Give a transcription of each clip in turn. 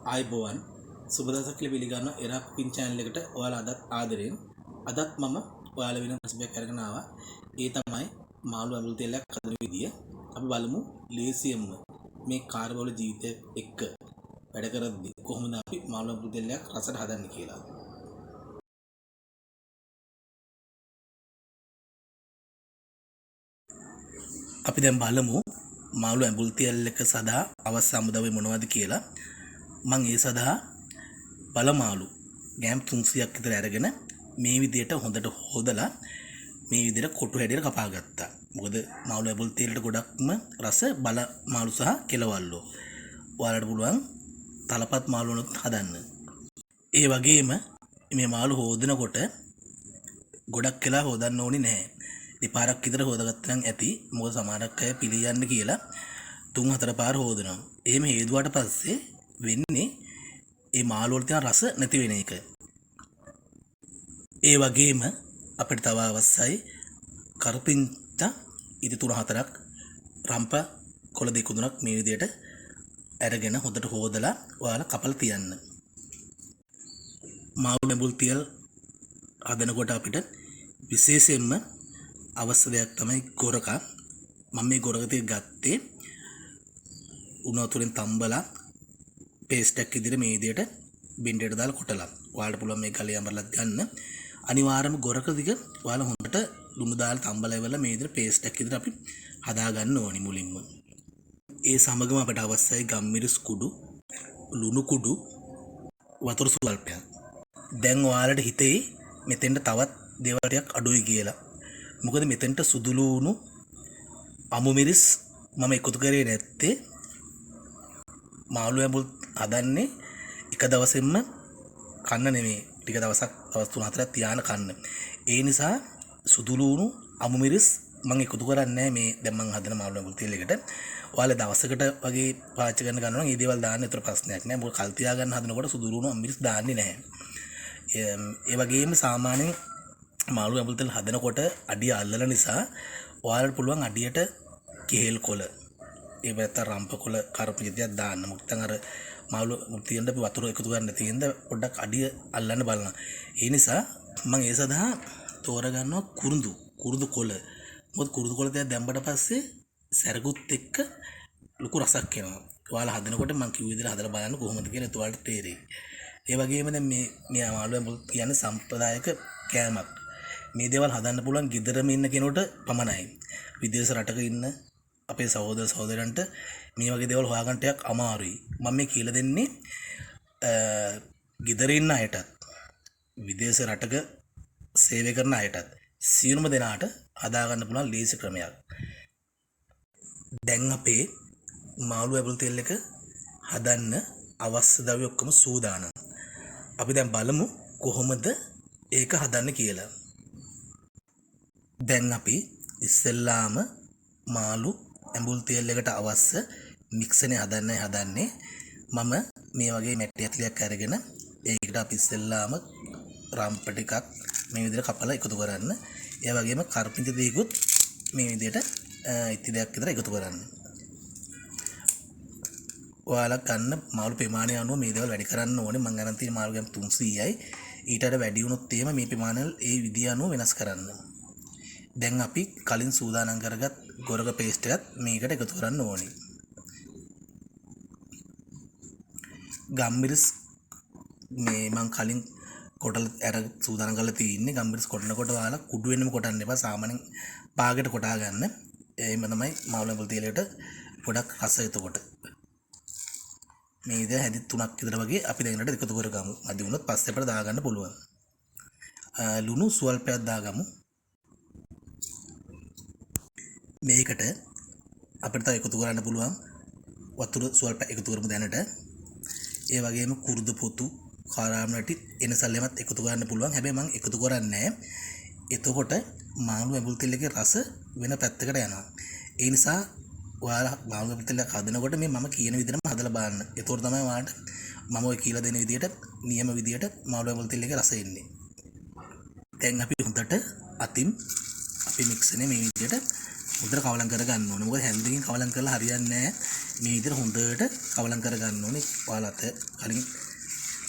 ආයිබෝවන් සුබදසක් කියලා පිළිගන්න එරා cooking channel එකට ඔයාලා අදත් ආදරෙන් අදත් මම ඔයාලා වෙන රෙසිපියක් අරගෙන ආවා. ඒ තමයි මාළු ඇඹුල් තෙලයක් හදන විදිය. අපි බලමු ලේසියෙන්ම මේ කාර්යබහුල ජීවිතය එක්ක වැඩ කරද්දී කොහොමද අපි මාළු ඇඹුල් තෙලයක් රසට හදන්නේ කියලා. අපි දැන් බලමු මාළු ඇඹුල් තෙල් එක සඳහා අවශ්‍ය අමුද්‍රව්‍ය මොනවද කියලා. මම ඒ සඳහා බලමාළු ගෑම් 300ක් විතර අරගෙන මේ විදිහට හොඳට හොදලා මේ විදිහට කොටු හැඩයට කපා ගත්තා. මොකද මාළු ඇඹුල් තෙලට ගොඩක්ම රස බලමාළු සහ කෙලවල්ලෝ. ඔයාලට පුළුවන් තලපත් මාළු වුණත් හදන්න. ඒ වගේම මේ මාළු හොදනකොට ගොඩක් වෙලා හොදන්න ඕනේ නැහැ. දෙපාරක් විතර හොදගත්තා නම් ඇති. මොකද සමහරක් අය පිළියන්න කියලා 3-4 පාර හොදනවා. එහෙම හේදුවාට පස්සේ වෙන්නේ ඒ මාළු වල තියෙන රස නැති වෙන එක. ඒ වගේම අපිට තව අවශ්‍යයි කරපිංචා ඉති 3-4ක් රම්ප කොළ 2-3ක් මේ විදිහට අරගෙන හොඳට හොදලා ඔයාලා කපලා තියන්න. මාළු ඇඹුල් තෙල් හදනකොට අපිට විශේෂයෙන්ම අවශ්‍ය දෙයක් තමයි ගොරකා. මම මේ ගොරක තෙල් ගත්තේ උණු වතුරෙන් තම්බලා පේස්ට් එකක් විදිහට මේ විදිහට බින්දයට දාලා කොටලා. ඔයාලට පුළුවන් මේ ගලේ අඹරලත් ගන්න. අනිවාර්යයෙන්ම ගොරක දිග ඔයාලා හොඳට ලුණු දාලා තම්බලා ඉවරලා මේ විදිහට පේස්ට් එකක් විදිහට අපි හදා ගන්න ඕනි මුලින්ම. ඒ සමගම අපිට අවශ්‍යයි ගම්මිරිස් කුඩු, ලුණු කුඩු, වතුර සුවල්පයක්. දැන් ඔයාලට හිතේ මෙතෙන්ට තවත් දේවල් ටිකක් අඩුයි කියලා. මොකද මෙතෙන්ට සුදු ලුණු, අමු මිරිස් මම එකතු කරේ නැත්තේ මාළු ඇඹුල් හදන්නේ එක දවසෙන්ම කන්න නෙමෙයි. ටික දවසක් දවස් 3-4ක් තියාන කන්න. ඒ නිසා සුදු ලුණු, අමු මිරිස් මම එකතු කරන්නේ මේ දැන් මම හදන මාළු ඇඹුල් තෙල් එකට. ඔයාලා දවසකට වගේ පාවිච්චි කරන්න ගන්නවා නම් මේ දේවල් දාන්න විතර ප්‍රශ්නයක් නෑ. මොකද කල් තියා ගන්න හදනකොට සුදු ලුණු, අමු මිරිස් දාන්නේ නැහැ. ඒ වගේම සාමාන්‍යයෙන් මාළු ඇඹුල් තෙල් හදනකොට අඩිය අල්ලන නිසා ඔයාලට පුළුවන් අඩියට කෙහෙල් කොළ, ඒ වෙත රම්ප කොළ, කරපිටියක් දාන්න. මුත්තන් අර මාළු මුතියෙන්ද අපි වතුර එකතු කරන්න තියෙන්ද පොඩ්ඩක් අඩිය අල්ලන්න බලන්න. ඒ නිසා මම ඒ සඳහා තෝරගන්නවා කුරුඳු කොළ. මොකද කුරුඳු කොළ දෙයක් දැම්බට පස්සේ සැරගුත් එක්ක ලොකු රසක් එනවා. ඔයාලා හදනකොට මම කිව්ව විදිහට හදලා බලන්න කොහොමද කියලා ඔයාලට තේරෙයි. ඒ වගේම දැන් මේ මාළු ඇඹුල් කියන්නේ සම්ප්‍රදායික කෑමක්. මේ දේවල් හදන්න පුළුවන් ගෙදරම ඉන්න කෙනෙකුට පමණයි. විදේශ රටක ඉන්න අපේ සහෝදර සහෝදරයන්ට මේ වගේ දේවල් හොයාගන්න ටිකක් අමාරුයි. මම මේ කියලා දෙන්නේ ගෙදර ඉන්න අයටත් විදේශ රටක සේවය කරන අයටත් සියලුම දෙනාට හදා ගන්න පුළුවන් ලේසි ක්‍රමයක්. දැන් අපේ මාළු ඇඹුල් තෙල් එක හදන්න අවශ්‍ය ද්‍රව්‍ය ඔක්කොම සූදානම්. අපි දැන් බලමු කොහොමද ඒක හදන්න කියලා. දැන් අපි ඉස්සෙල්ලාම මාළු ඇඹුල් තෙල් එකට අවශ්‍ය මික්සනේ හදන්නේ මම මේ වගේ මැටි ඇටලියක් අරගෙන ඒකට අපි ඉස්සෙල්ලාම රම්ප ටිකක් මේ විදිහට කපලා එකතු කරන්න. ඒ වගේම කරපිංචා දෙකකුත් මේ විදිහට ඉති දෙකක් විතර එකතු කරන්න. ඔයාලා ගන්න මාළු ප්‍රමාණය අනුව මේ දේවල් වැඩි කරන්න ඕනේ. මම ගණන් තියෙන මාළු ග්‍රෑම් 300යි. ඊට වඩා වැඩි වුණොත් එහෙම මේ ප්‍රමාණය ඒ විදිය අනුව වෙනස් කරන්න. දැන් අපි කලින් සූදානම් කරගත් ගොරක පේස්ට් එකත් මේකට එකතු කරන්න ඕනේ. ගම්මිරිස් මේ මම කලින් කොටල අර සූදානම් කරලා තියෙන්නේ. ගම්මිරිස් කොටනකොට ඔයාලා කුඩු වෙනම කොටන්න එපා. සාමාන්‍යයෙන් පාගට කොටා ගන්න. එහෙම තමයි මාළු ඇඹුල් තෙලයට ගොඩක් රස එතකොට. මේ විදිහ හැදි 3ක් විතර වගේ අපි දැන් එකතු කරගමු. අදි වුණොත් පස්සේ අපිට දාගන්න පුළුවන්. ලුණු සුවල්පයක් දාගමු. මේකට අපිට තව එකතු කරන්න පුළුවන් වතුර සුවල්ප එකතු කරමු දැනට. ඒ වගේම කුරුදු පොතු, කාරාම නැටි එනසල්ලෙමත් එකතු කරන්න පුළුවන්. හැබැයි මම එකතු කරන්නේ නැහැ. එතකොට මාළු ඇඹුල් තෙල් එකේ රස වෙන පැත්තකට යනවා. ඒ නිසා ඔයාලා මාළු ඇඹුල් තෙල් හදනකොට මේ මම කියන විදිහටම හදලා බලන්න. එතකොට තමයි ඔයාලට මම ඔය කියලා දෙන විදිහට නියම විදිහට මාළු ඇඹුල් තෙල් එකේ රස එන්නේ. දැන් අපි හොඳට අතින් අපි මික්සනේ මේ විදිහට හොඳට කවලම් කර ගන්න ඕනේ. මොකද හැන්දකින් කවලම් කරලා හරියන්නේ නැහැ. මේ විදිහට හොඳට කවලම් කර ගන්න ඕනේ. ඔයාලට කලින්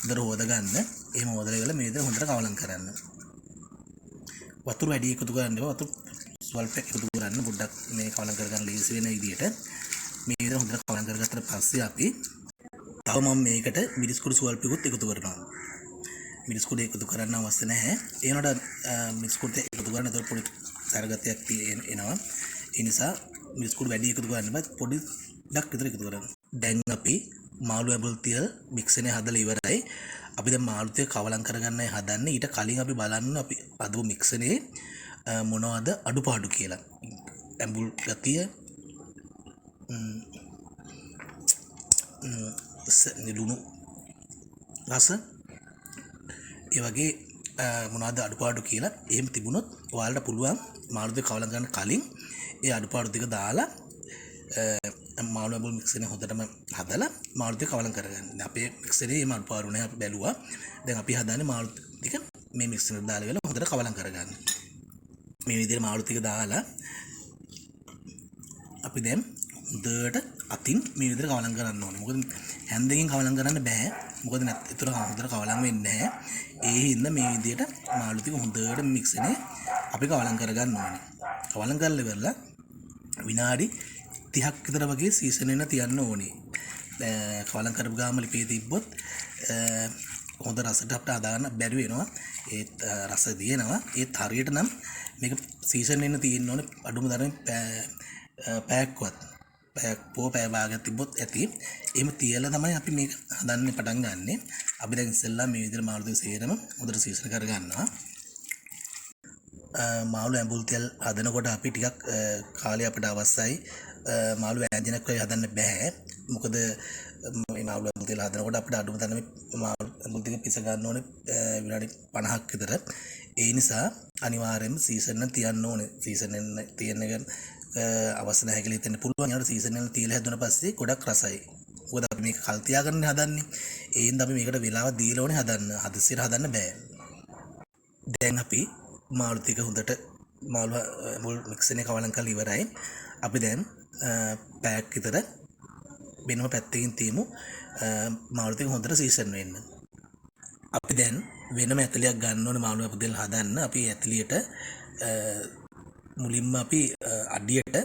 හොඳට හොද ගන්න. එහෙම හොදලා ඉවරලා මේ විදිහට හොඳට කවලම් කරන්න. වතුර වැඩි එකතු කරන්න එපා. වතුර ස්වල්ප එකතු කරන්න. පොඩ්ඩක් මේ කවලම් කර ගන්න ලේසි වෙන විදිහට මේ විදිහට හොඳට කවලම් කරගත්තට පස්සේ අපි තව මම මේකට මිරිස් කුඩු ස්වල්පිකුත් එකතු කරනවා. මිරිස් කුඩු එකතු කරන්න අවශ්‍ය නැහැ. ඒ වුණාට මිරිස් කුඩු එකතු කරන්න ඒතර පොඩි සරගතයක් එනවා. ඒ නිසා මිරිස් කුඩු වැඩි එකතු කරන්න බෑ. පොඩි ඩක් විතර එකතු කරන්න. දැන් අපි මාළු ඇඹුල් තියල් මික්සනේ හදලා ඉවරයි. අපි දැන් මාළු තියල් කවලම් කරගන්නයි හදන්නේ. ඊට කලින් අපි බලන්න අපි අදපු මික්සනේ මොනවද අඩුපාඩු කියලා. ඇඹුල් ගතිය ලුණු රස ඒ වගේ මොනවද අඩුපාඩු කියලා එහෙම තිබුණොත් ඔයාලට පුළුවන් මාළු දෙක කවලම් ගන්න කලින් ඒ අඩුපාඩු ටික දාලා මාළු ඇඹුල් මික්සනේ හොඳටම හදලා මාළු දෙක කවලම් කරගන්න. අපේ මික්සනේ මේ අඩුපාඩු නැහැ අපි බැලුවා. දැන් අපි හදන්නේ මාළු ටික මේ මික්සනේ දාලා වෙලා හොඳට කවලම් කරගන්න. මේ විදිහට මාළු ටික දාලා අපි දැන් හොඳට අතින් මේ විදිහට කවලම් කරන්න ඕනේ. මොකද හැන්දකින් කවලම් කරන්න බෑ. මොකද ඒතර හොඳට කවලම් වෙන්නේ නැහැ. ඒ හින්දා මේ විදිහට මාළු ටික හොඳට මික්සනේ අපි කවලම් කරගන්න ඕනේ. කවලම් කරලා ඉවරලා විනාඩි 30ක් විතර වගේ සීසන් වෙන්න තියන්න ඕනේ. කවලම් කරපු ගාම ලිපේ තිබ්බොත් හොඳ රසට අපිට අදාගන්න බැරි වෙනවා. ඒත් රස දිනනවා. ඒත් හරියට නම් මේක සීසන් වෙන්න තියෙන්න ඕනේ අඩුම තරමින් පැයක්වත්. පැය භාගයක් තිබ්බොත් ඇති. එහෙම තියලා තමයි අපි මේක හදන්න පටන් ගන්නෙ. අපි දැන් ඉස්සෙල්ලා මේ විදිහට මාළු දෙක සේරම හොඳට සීසන් කර ගන්නවා. මාළු ඇඹුල් තෙල් හදනකොට අපි ටිකක් කාලය අපිට අවශ්‍යයි. මාළු වෑංජනයක් වගේ හදන්න බෑ. මොකද මේ මාළු ඇඹුල් තෙල් හදනකොට අපිට අඩුම තරමේ මාළු ඇඹුල් ටික පිස ගන්න ඕනේ විනාඩි 50ක් විතර. ඒ නිසා අනිවාර්යයෙන්ම සීසන් එක තියන්න ඕනේ. සීසන් එක තියන්න එක අවශ්‍ය නැහැ කියලා හිතන්න පුළුවන්. ඒකට සීසන් එක තියලා හැදුණා පස්සේ ගොඩක් රසයි. මොකද අපි මේක කල් තියාගන්න හදන්නේ. ඒ හින්දා අපි මේකට වෙලාව දීලා ඕනේ හදන්න. හදිස්සියට හදන්න බෑ. දැන් අපි මාළු ටික හොඳට මාළු මුල් මික්සනේ කවලම් කරලා ඉවරයි. අපි දැන් පැයක් විතර වෙනම පැත්තකින් තියමු මාළු ටික හොඳට සීසන් වෙන්න. අපි දැන් වෙනම ඇතලියක් ගන්න ඕනේ මාළු අපදෙල් හදන්න. අපි ඇතලියට මුලින්ම අපි අඩියට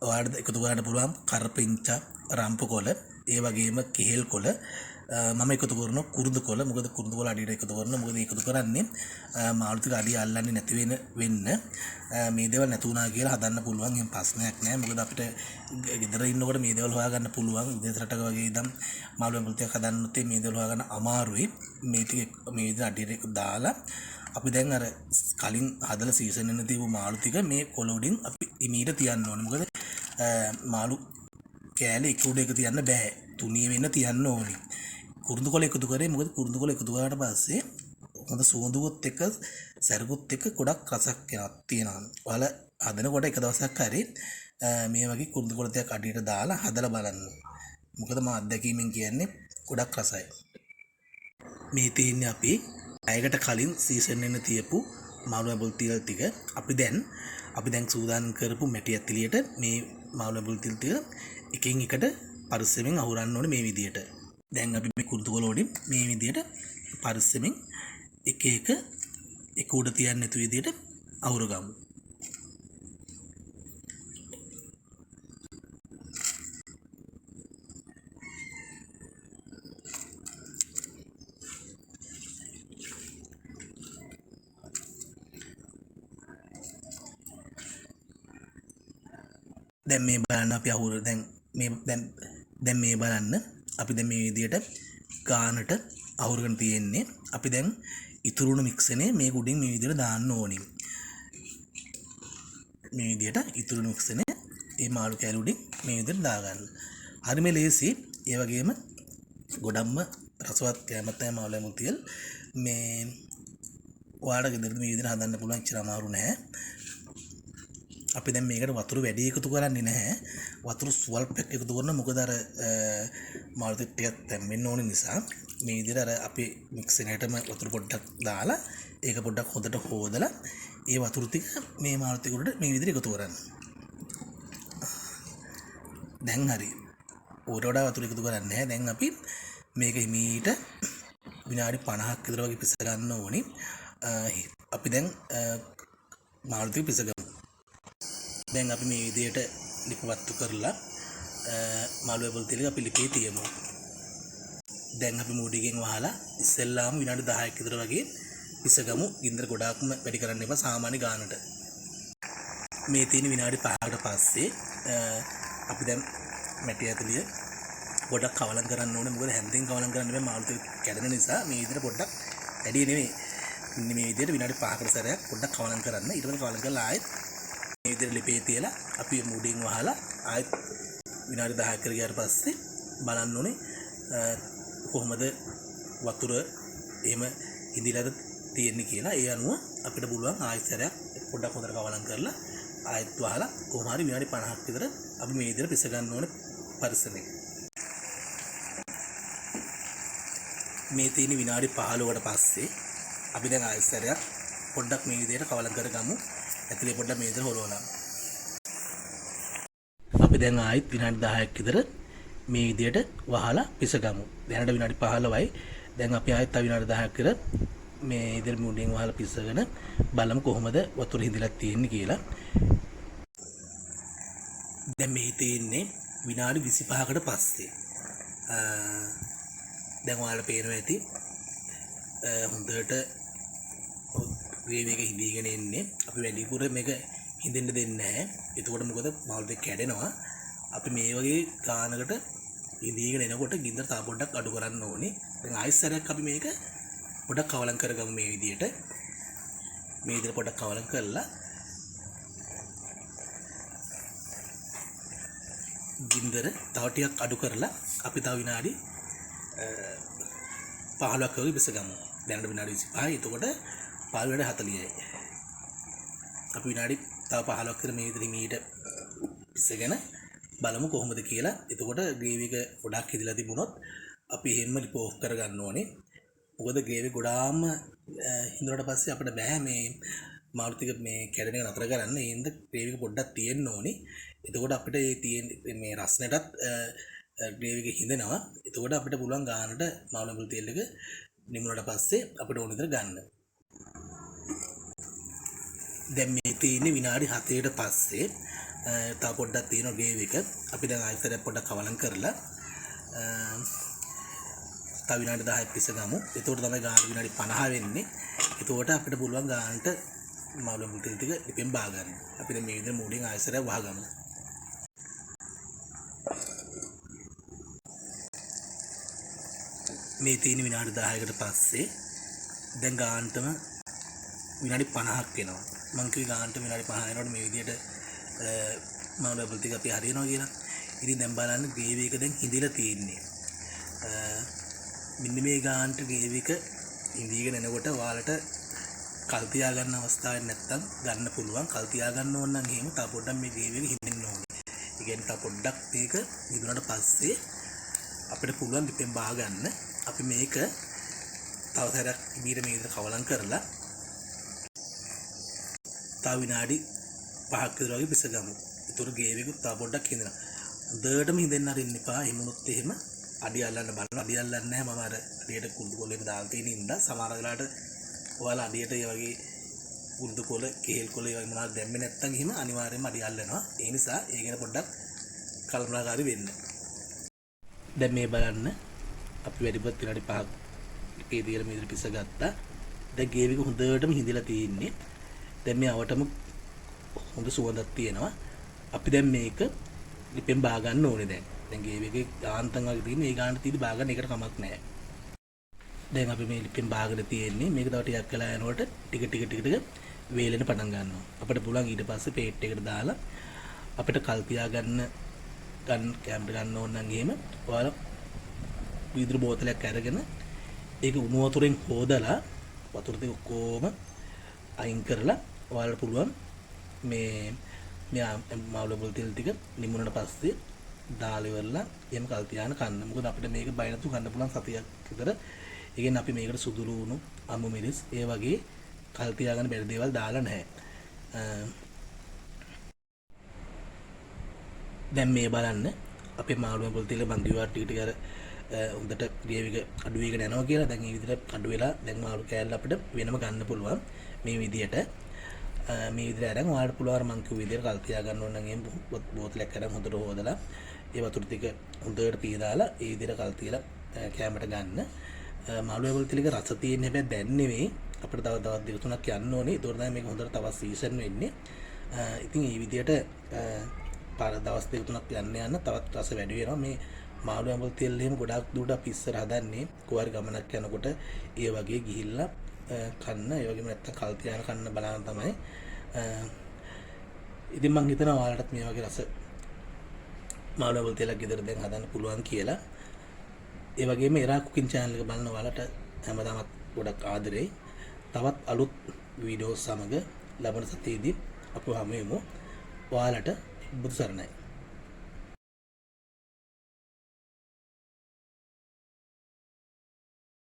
ඔයාලට එකතු කරන්න පුළුවන් කරපිංචා රම්ප කොළ ඒ වගේම කෙහෙල් කොළ මම එකතු කරනවා කුරුඳු කොළ. මොකද කුරුඳු කොළ අඩියට එකතු කරනවා. මොකද එකතු කරන්නේ මාළු ටික අඩිය අල්ලන්නේ නැති වෙන්න මේ දේවල් නැතුණා කියලා හදන්න පුළුවන්. එහෙම ප්‍රශ්නයක් නැහැ. මොකද අපිට ගෙදර ඉන්නකොට මේ දේවල් හොයාගන්න පුළුවන්. විදේශ රටක වගේ ඉඳන් මාළු ඇඹුල් ටික හදන්නත් මේ දේවල් හොයාගන්න අමාරුයි. මේ ටික මේ විදිහට අඩියට දාලා අපි දැන් අර කලින් හදලා සීසන් වෙන තියපු මාළු ටික මේ කොළ උඩින් අපි ඉමීට තියන්න ඕනේ. මොකද මාළු කෑලි එක උඩ එක තියන්න බෑ. තුනී වෙන්න තියන්න ඕනේ. කුරුඳු කොළ එකතු කරේ. මොකද කුරුඳු කොළ එකතු කරාට පස්සේ හොඳ සුවඳුවත් එක්ක සැරකුත් එක්ක ගොඩක් රසක් තියෙනවා. ඔයාලා හදනකොට එක දවසක් හරි මේ වගේ කුරුඳු කොළ ටිකක් අඩියට දාලා හදලා බලන්න. මොකද මම අත්දැකීමෙන් කියන්නේ ගොඩක් රසයි. මේ තියෙන්නේ අපි අයකට කලින් සීසන් වෙන්න තියපු මාළු ඇඹුල් තියල් ටික. අපි දැන් සූදානම් කරපු මැටි ඇතිලියට මේ මාළු ඇඹුල් තියල් ටික එකින් එකට පරිස්සමෙන් අහුරන්න ඕනේ මේ විදියට. දැන් අපි මේ කුරුඳු කොළ වලින් මේ විදියට පරිස්සමෙන් එක උඩ තියන්න නැතු විදියට අහුරගමු. දැන් මේ බලන්න අපි අහුර දැන් මේ බලන්න අපි දැන් මේ විදියට ගානට අහුරගෙන තියෙන්නේ. අපි දැන් ඉතුරුණු මික්සනේ මේ උඩින් මේ විදියට දාන්න ඕනේ. මේ විදියට ඉතුරුණු මික්සනේ මේ මාළු කෑලි උඩින් මේ විදියට දාගන්න. හරිම ලේසි. ඒ වගේම ගොඩක්ම රසවත් කෑමක් තමයි මාළු ඇඹුල් තියල්. මේ ඔයාලට ගෙදරදී මේ විදියට හදන්න පුළුවන්. ඉච්චර අමාරු නෑ. අපි දැන් මේකට වතුර වැඩි එකතු කරන්නේ නැහැ. වතුර ස්වල්පයක් එකතු කරනවා. මොකද අර මාළු ටිකක් තැම්බෙන්න ඕන නිසා මේ විදිහට අර අපි මික්සරේටම වතුර පොඩ්ඩක් දාලා ඒක පොඩ්ඩක් හොඳට හොදලා ඒ වතුර ටික මේ මාළු ටික උඩට මේ විදිහට එකතු කරන්න. දැන් හරි. ඌට වඩා වතුර එකතු කරන්නේ නැහැ. දැන් අපි මේක හිමීට විනාඩි 50ක් විතර වගේ පිස ගන්න ඕනි. අපි දැන් මාළු ටික පිස ගමු. දැන් අපි මේ විදිහට ලිපවත්තු කරලා මාළු ඇබල් තෙල අපි ලිපේ තියමු. දැන් අපි මූඩියෙන් වහලා ඉස්සෙල්ලාම විනාඩි 10ක් විතර වගේ පිස ගමු. ගින්දර ගොඩාක්ම වැඩි කරන්න එපා සාමාන්‍ය ගානට. මේ තියෙන විනාඩි 5කට පස්සේ අපි දැන් මැටි ඇතුලිය පොඩ්ඩක් කවලම් කරන්න ඕනේ. මොකද හැන්දෙන් කවලම් කරන්න බෑ මාළු ටික කැඩෙන නිසා. මේ විදිහට පොඩ්ඩක් වැඩි නෙමෙයි. මේ විදිහට විනාඩි 5කට සැරයක් පොඩ්ඩක් කවලම් කරන්න. ඊට පස්සේ කවලම් කරලා ආයෙත් මේ විදිහට ලිපේ තියලා අපි මූඩියෙන් වහලා ආයෙත් විනාඩි 10ක් කර ගියාට පස්සේ බලන්න ඕනේ කොහොමද වතුර එහෙම ඉඳිලාද තියෙන්නේ කියලා. ඒ අනුව අපිට පුළුවන් ආයෙත් සැරයක් පොඩ්ඩක් හොඳට කවලම් කරලා ආයෙත් වහලා කොහොම හරි විනාඩි 50ක් විතර අපි මේ විදිහට පිස ගන්න ඕනේ පරිස්සමෙන්. මේ තියෙන විනාඩි 15කට පස්සේ අපි දැන් ආයෙත් සැරයක් පොඩ්ඩක් මේ විදිහට කවලම් කරගමු. ඇතුලේ පොඩ්ඩක් මේ විදිහට හොරවලා. අපි දැන් ආයෙත් විනාඩි 10ක් විතර මේ විදිහට වහලා පිස ගමු. දැනට විනාඩි 15යි. දැන් අපි ආයෙත් තව විනාඩි 10ක් විතර මේ විදිහට මුඩියෙන් වහලා පිස්සගෙන බලමු කොහොමද වතුර හිඳිලා තියෙන්නේ කියලා. දැන් මේ තියෙන්නේ විනාඩි 25කට පස්සේ. දැන් ඔයාලා පේනවා ඇති හොඳට ග්‍රේවි එක හිඳීගෙන එන්නේ. අපි වැඩිපුර මේක හිඳෙන්න දෙන්නේ නැහැ. එතකොට මොකද මාළු දෙක කැඩෙනවා. අපි මේ වගේ ගානකට හිඳීගෙන එනකොට ගින්දර තා පොඩ්ඩක් අඩු කරන්න ඕනේ. දැන් ආයෙත් සැරයක් අපි මේක පොඩ්ඩක් කවලම් කරගමු මේ විදිහට. මේ විදිහට පොඩ්ඩක් කවලම් කරලා ගින්දර තව ටිකක් අඩු කරලා අපි තව විනාඩි 15ක් වගේ පිස ගමු. දැනට විනාඩි 25යි. එතකොට 40යි. අපි විනාඩි තව 15ක් විතර මේ විදිහට මීට පිසගෙන බලමු කොහොමද කියලා. එතකොට ග්‍රේවි එක ගොඩක් හිදලා තිබුණොත් අපි එහෙම ලිප ඔෆ් කරගන්න ඕනේ. මොකද ග්‍රේවි ගොඩාම හිඳුනට පස්සේ අපිට බෑ මේ මාළු ටික මේ කැඩෙන එක නතර කරන්න. ඒ හින්දා ග්‍රේවි එක පොඩ්ඩක් තියෙන්න ඕනේ. එතකොට අපිට මේ රස්නටත් ග්‍රේවි එක හිඳෙනවා. එතකොට අපිට පුළුවන් ගානට මාළු ඇඹුල් තෙල් එක නිමුනට පස්සේ අපිට ඕන විතර ගන්න. දැන් මේ තියෙන්නේ විනාඩි 7කට පස්සේ තව පොඩ්ඩක් තියෙනවා ග්‍රේවි එක. අපි දැන් ආයෙත් පොඩ්ඩක් කවලම් කරලා තව විනාඩි 10ක් පිස ගමු. එතකොට තමයි ගාන විනාඩි 50 වෙන්නේ. එතකොට අපිට පුළුවන් ගානට මාළු ඇඹුල් තෙල් ටික ලිපෙන් බා ගන්න. අපි දැන් මේ විදිහට මූඩියෙන් ආයෙත් වහගමු. මේ තියෙන විනාඩි 10කට පස්සේ දැන් ගානටම විනාඩි 50ක් වෙනවා. මං කිව්වේ ගානට විනාඩි 50 වෙනකොට මේ විදිහට මාළු ඇඹුල් ටික අපි හරියනවා කියලා. ඉතින් දැන් බලන්න ග්‍රේවි එක දැන් හිඳිලා තියෙන්නේ. මෙන්න මේ ගානට ග්‍රේවි එක හිඳීගෙන එනකොට ඔයාලට කල් තියා ගන්න අවස්ථාවක් නැත්තම් ගන්න පුළුවන්. කල් තියා ගන්න ඕන නම් එහෙම තව පොඩ්ඩක් මේ ග්‍රේවි එක හිඳෙන්න ඕනේ. ඒ කියන්නේ තව පොඩ්ඩක් මේක හිඳුනට පස්සේ අපිට පුළුවන් ලිපෙන් බා ගන්න. අපි මේක තව සැරයක් ඉබීර මේ විදිහට කවලම් කරලා තව විනාඩි 5ක් විතර වගේ පිස ගමු. ඒතර ග්‍රේවි එක තව පොඩ්ඩක් හිඳිනවා. හොඳටම හිඳෙන්න අරින්න එපා. එහෙමනොත් එහෙම අඩිය අල්ලන්න බලන්න. අඩිය අල්ලන්නේ නැහැ. මම අර අඩියට කුඩු කොලේක දාලා තියෙන ඉඳලා සමහර වෙලාවට ඔයාලා අඩියට ඒ වගේ කුඩු කොල, කේල් කොල ඒ වගේ මොනවද දැම්මේ නැත්නම් එහෙම අනිවාර්යයෙන්ම අඩිය අල්ලනවා. ඒ නිසා ඒ ගැන පොඩ්ඩක් කල්පනාකාරී වෙන්න. දැන් මේ බලන්න අපි වැඩිපුර විනාඩි 5ක් ඉපේ දියලා මේ විදිහට පිස ගත්තා. දැන් ග්‍රේවි එක හොඳටම හිඳිලා තියෙන්නේ. දැන් මේ අවටම හොඳ සුවඳක් තියෙනවා. අපි දැන් මේක ලිපෙන් බා ගන්න ඕනේ දැන්. දැන් ග්‍රේවි එකේ යාන්තම් වගේ තියෙන මේ ගානට තියෙදි බා ගන්න එකට කමක් නැහැ. දැන් අපි මේ ලිපෙන් බාගෙන තියෙන්නේ. මේක තව ටිකක් වෙලා යනකොට ටික වේලෙන පටන් ගන්නවා. අපිට පුළුවන් ඊට පස්සේ ප්ලේට් එකකට දාලා අපිට කල් තියා ගන්න කැමරා ගන්න ඕන නම් එහෙම ඔයාලා විදුලි බෝතලයක් අරගෙන ඒක උණු වතුරෙන් හොදලා වතුර ටික ඔක්කොම අයින් කරලා ඔයාලට පුළුවන් මේ මාළු ඇඹුල් තෙල් ටික නිමුනට පස්සේ දාලා ඉවරලා එහෙම කල් තියාන කන්න. මොකද අපිට මේක බය නැතුව කන්න පුළුවන් සතියක් විතර. ඒ කියන්නේ අපි මේකට සුදු ලුණු, අමු මිරිස් ඒ වගේ කල් තියාගන්න බැරි දේවල් දාලා නැහැ. දැන් මේ බලන්න අපේ මාළුව පොල් තෙල මං කිව්වා ටික ටික අර හොඳට ග්‍රේවි එක අඩු වෙගෙන යනවා කියලා. දැන් මේ විදිහට අඩු වෙලා දැන් මාළු කෑල්ල අපිට වෙනම ගන්න පුළුවන් මේ විදිහට. මේ විදිහට අරන් ඔයාලට පුළුවන් මං කිව්ව විදිහට කල් තියා ගන්න ඕන නම් එහෙම බෝතලයක් අරන් හොඳට හොදලා ඒ වතුර ටික හොඳට පී දාලා ඒ විදිහට කල් තියලා කෑමට ගන්න. මාළුව පොල් තෙලක රස තියෙන හැබැයි දැන් නෙවෙයි අපිට තව දවස් දෙක තුනක් යන්න ඕනේ. ඒතකොට තමයි මේක හොඳට තවත් සීසන් වෙන්නේ. ඉතින් මේ විදිහට පාර දවස් දෙක තුනක් යන්න තවත් රස වැඩි වෙනවා. මේ මාළු ඇඹුල් තෙල් එහෙම ගොඩාක් දුරට අපි ඉස්සර හදන්නේ කොහරි ගමනක් යනකොට ඒ වගේ ගිහිල්ලා කන්න. ඒ වගේම නැත්තම් කල් තියාන කන්න බලන තමයි. ඉතින් මම හිතනවා ඔයාලටත් මේ වගේ රස මාළු ඇඹුල් තෙලක් ගෙදර දැන් හදන්න පුළුවන් කියලා. ඒ වගේම එරා කුකින් channel එක බලන ඔයාලට හැමදාමත් ගොඩක් ආදරෙයි. තවත් අලුත් වීඩියෝ සමග ලබන සතියේදී අපව හමු වෙමු. ඔයාලට බුදු සරණයි.